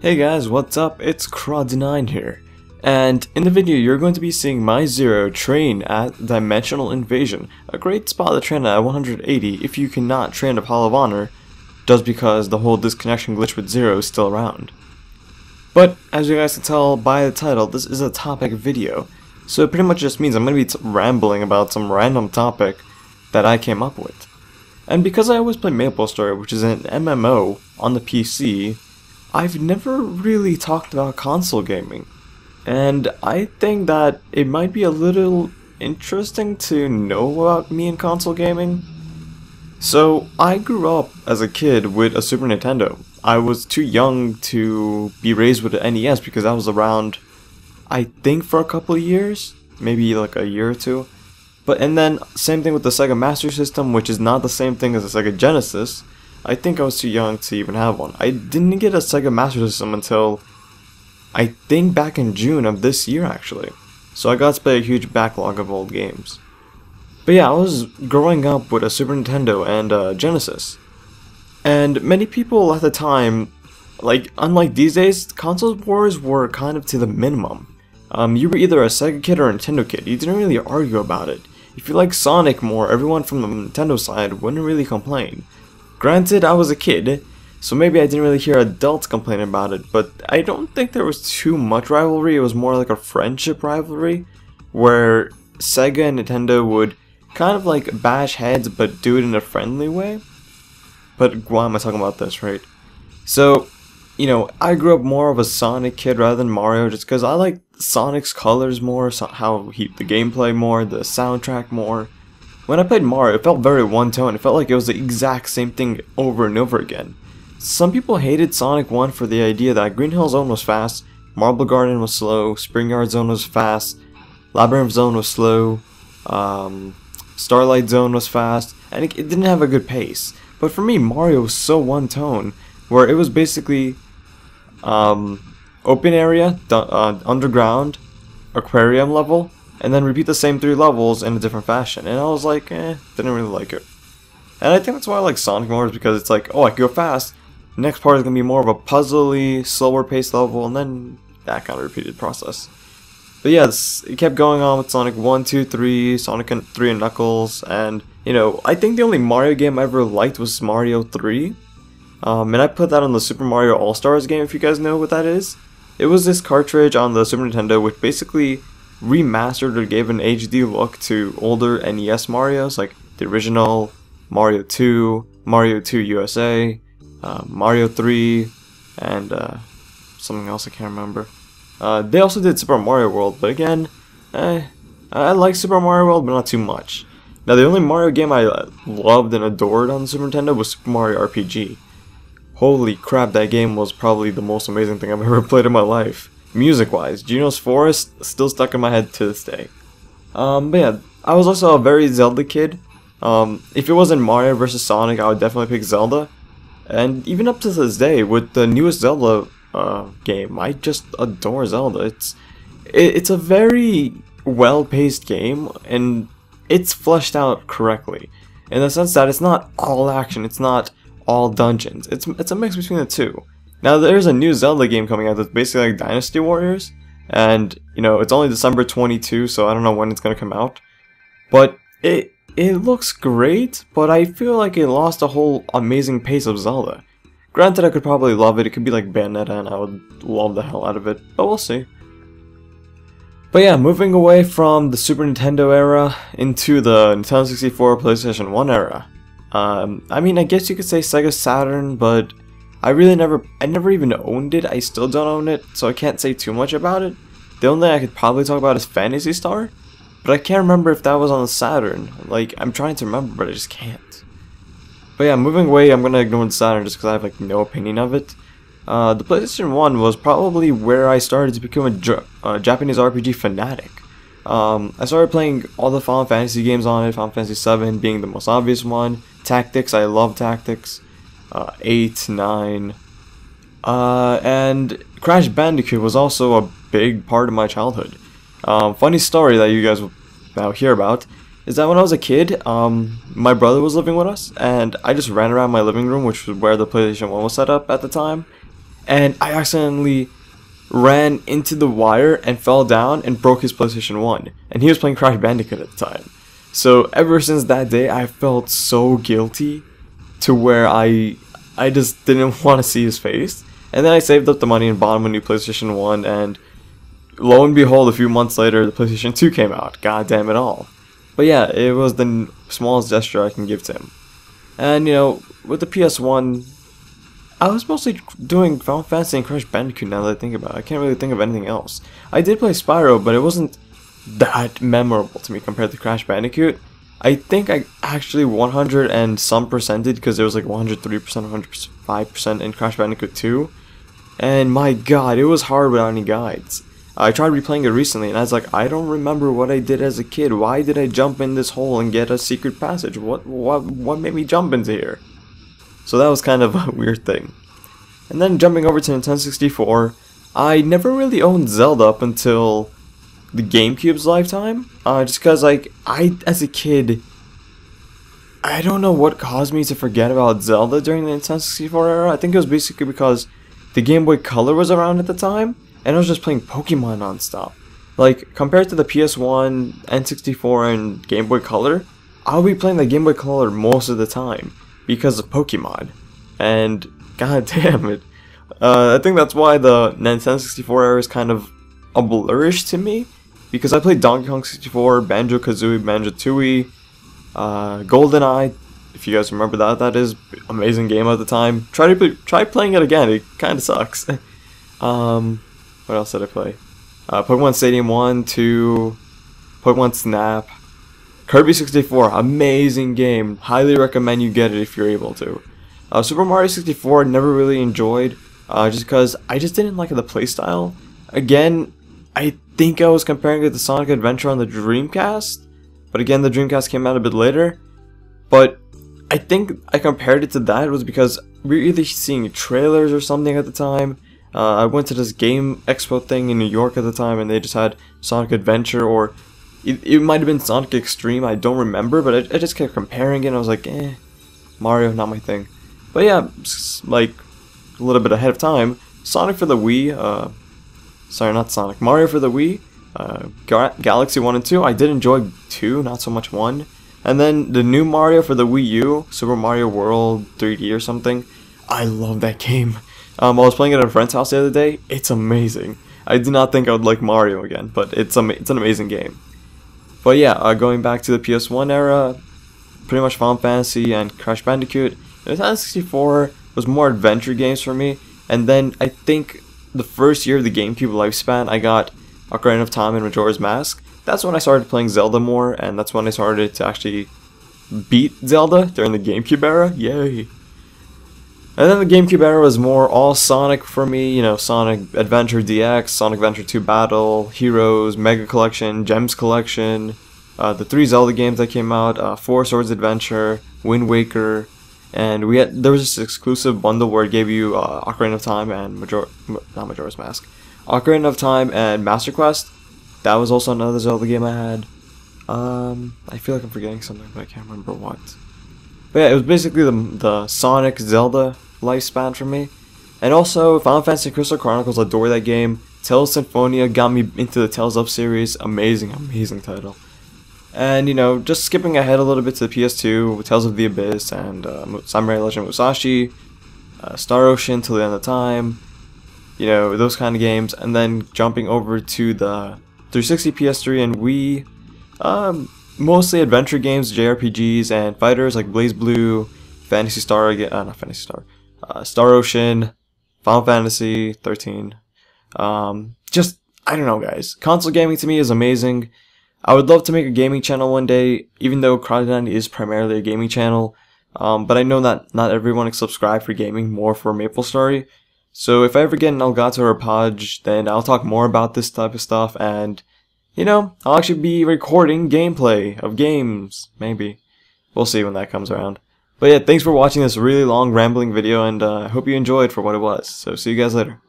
Hey guys, what's up? It's KraDeNine here, and in the video you're going to be seeing my Zero train at Dimensional Invasion, a great spot to train at 180 if you cannot train at Hall of Honor, just because the whole disconnection glitch with Zero is still around. But as you guys can tell by the title, this is a topic video, so it pretty much just means I'm going to be rambling about some random topic that I came up with. And because I always play MapleStory, which is an MMO on the PC, I've never really talked about console gaming, and I think that it might be a little interesting to know about me and console gaming. So I grew up as a kid with a Super Nintendo. I was too young to be raised with an NES because I was around, I think, for a couple of years, maybe like a year or two. And then same thing with the Sega Master System, which is not the same thing as the Sega Genesis. I think I was too young to even have one. I didn't get a Sega Master System until, I think, back in June of this year actually. So I got to play a huge backlog of old games. But yeah, I was growing up with a Super Nintendo and a Genesis. And many people at the time, like unlike these days, console wars were kind of to the minimum. You were either a Sega kid or a Nintendo kid. You didn't really argue about it. If you liked Sonic more, everyone from the Nintendo side wouldn't really complain. Granted, I was a kid, so maybe I didn't really hear adults complain about it, but I don't think there was too much rivalry. It was more like a friendship rivalry, where Sega and Nintendo would kind of like bash heads, but do it in a friendly way. But why am I talking about this, right? So, you know, I grew up more of a Sonic kid rather than Mario, just because I like Sonic's colors more, the gameplay more, the soundtrack more. When I played Mario, it felt very one-tone. It felt like it was the exact same thing over and over again. Some people hated Sonic 1 for the idea that Green Hill Zone was fast, Marble Garden was slow, Spring Yard Zone was fast, Labyrinth Zone was slow, Starlight Zone was fast, and it didn't have a good pace. But for me, Mario was so one-tone, where it was basically open area, underground, aquarium level, and then repeat the same 3 levels in a different fashion. And I was like, didn't really like it. And I think that's why I like Sonic more, is because it's like, oh, I can go fast. Next part is going to be more of a puzzly, slower paced level, and then that kind of repeated process. But yeah, it kept going on with Sonic 1, 2, 3, Sonic 3 and Knuckles, and, you know, I think the only Mario game I ever liked was Mario 3. And I put that on the Super Mario All-Stars game, if you guys know what that is. It was this cartridge on the Super Nintendo, which basically remastered or gave an HD look to older NES Marios, like the original Mario 2, Mario 2 USA, Mario 3, and something else I can't remember. They also did Super Mario World, but again, I like Super Mario World, but not too much. Now, the only Mario game I loved and adored on the Super Nintendo was Super Mario RPG. Holy crap, that game was probably the most amazing thing I've ever played in my life. Music-wise, Gino's Forest still stuck in my head to this day. But yeah, I was also a very Zelda kid. If it wasn't Mario vs. Sonic, I would definitely pick Zelda. And even up to this day, with the newest Zelda game, I just adore Zelda. It's a very well-paced game, and it's fleshed out correctly. In the sense that it's not all action, it's not all dungeons. It's a mix between the two. Now, there's a new Zelda game coming out that's basically like Dynasty Warriors, and, you know, it's only December 22, so I don't know when it's gonna come out. But it looks great, but I feel like it lost a whole amazing pace of Zelda. Granted, I could probably love it. It could be like Bayonetta, and I would love the hell out of it, but we'll see. But yeah, moving away from the Super Nintendo era into the Nintendo 64, PlayStation 1 era. I mean, I guess you could say Sega Saturn, but I never even owned it. I still don't own it, so I can't say too much about it. The only thing I could probably talk about is Phantasy Star, but I can't remember if that was on the Saturn. Like, I'm trying to remember, but I just can't. But yeah, moving away, I'm gonna ignore the Saturn just because I have like no opinion of it. The PlayStation 1 was probably where I started to become a Japanese RPG fanatic. I started playing all the Final Fantasy games on it, Final Fantasy 7 being the most obvious one. Tactics, I love Tactics. 8, 9, and Crash Bandicoot was also a big part of my childhood. Funny story that you guys will now hear about is that when I was a kid, my brother was living with us, and I just ran around my living room, which was where the PlayStation 1 was set up at the time, and I accidentally ran into the wire and fell down and broke his PlayStation 1, and he was playing Crash Bandicoot at the time. So ever since that day, I felt so guilty to where I just didn't want to see his face. And then I saved up the money and bought him a new PlayStation 1, and lo and behold, a few months later, the PlayStation 2 came out. God damn it all. But yeah, it was the smallest gesture I can give to him. And, you know, with the PS1, I was mostly doing Final Fantasy and Crash Bandicoot now that I think about it. I can't really think of anything else. I did play Spyro, but it wasn't that memorable to me compared to Crash Bandicoot. I think I actually 100 and some percented, because there was like 103%, 105% in Crash Bandicoot 2. And my god, it was hard without any guides. I tried replaying it recently and I was like, I don't remember what I did as a kid. Why did I jump in this hole and get a secret passage? What made me jump into here? So that was kind of a weird thing. And then jumping over to Nintendo 64, I never really owned Zelda up until the GameCube's lifetime. Just because, like, as a kid, I don't know what caused me to forget about Zelda during the Nintendo 64 era. I think it was basically because the Game Boy Color was around at the time, and I was just playing Pokemon non-stop. Like, compared to the PS1, N64, and Game Boy Color, I'll be playing the Game Boy Color most of the time because of Pokemon. And, god damn it. I think that's why the Nintendo 64 era is kind of a blurish to me, because I played Donkey Kong 64, Banjo-Kazooie, Banjo-Tooie, GoldenEye. If you guys remember that, that is an amazing game at the time. Try playing it again, it kind of sucks. What else did I play? Pokemon Stadium 1, 2, Pokemon Snap, Kirby 64, amazing game. Highly recommend you get it if you're able to. Super Mario 64, never really enjoyed, just because I just didn't like the playstyle. Again, I think I was comparing it to Sonic Adventure on the Dreamcast, but again, the Dreamcast came out a bit later. But I think I compared it to that was because we were either seeing trailers or something at the time. I went to this Game Expo thing in New York at the time, and they just had Sonic Adventure, or it might have been Sonic Extreme, I don't remember, but I just kept comparing it, and I was like, Mario, not my thing. But yeah, like, a little bit ahead of time, Sonic for the Wii, sorry, not Sonic, Mario for the Wii, Galaxy 1 and 2, I did enjoy 2, not so much 1. And then the new Mario for the Wii U, Super Mario World 3D or something, I love that game. I was playing it at a friend's house the other day. It's amazing. I did not think I would like Mario again, but it's an amazing game. But yeah, going back to the PS1 era, pretty much Final Fantasy and Crash Bandicoot. The Nintendo 64 was more adventure games for me, and then I think the first year of the GameCube lifespan, I got Ocarina of Time and Majora's Mask. That's when I started playing Zelda more, and that's when I started to actually beat Zelda during the GameCube era. Yay! And then the GameCube era was more all Sonic for me, you know, Sonic Adventure DX, Sonic Adventure 2 Battle, Heroes, Mega Collection, Gems Collection, the 3 Zelda games that came out, 4 Swords Adventure, Wind Waker, and there was this exclusive bundle where it gave you Ocarina of Time and Majora's Mask, Ocarina of Time and Master Quest. That was also another Zelda game I had. I feel like I'm forgetting something, but I can't remember what. But yeah, it was basically the Sonic Zelda lifespan for me. And also, Final Fantasy Crystal Chronicles, adore that game. Tales Symphonia got me into the Tales of series. Amazing, amazing title. And, you know, just skipping ahead a little bit to the PS2, Tales of the Abyss, and Samurai Legend Musashi, Star Ocean, Till the End of Time, you know, those kind of games. And then jumping over to the 360, PS3, and Wii, mostly adventure games, JRPGs, and fighters like Blaze Blue, Phantasy Star, not Phantasy Star, Star Ocean, Final Fantasy 13. Just, I don't know, guys. Console gaming to me is amazing. I would love to make a gaming channel one day, even though KraDeNine is primarily a gaming channel. But I know that not everyone is subscribed for gaming, more for MapleStory. So if I ever get an Elgato or a Podge, then I'll talk more about this type of stuff, and, you know, I'll actually be recording gameplay of games, maybe. We'll see when that comes around. But yeah, thanks for watching this really long rambling video, and I hope you enjoyed for what it was. So see you guys later.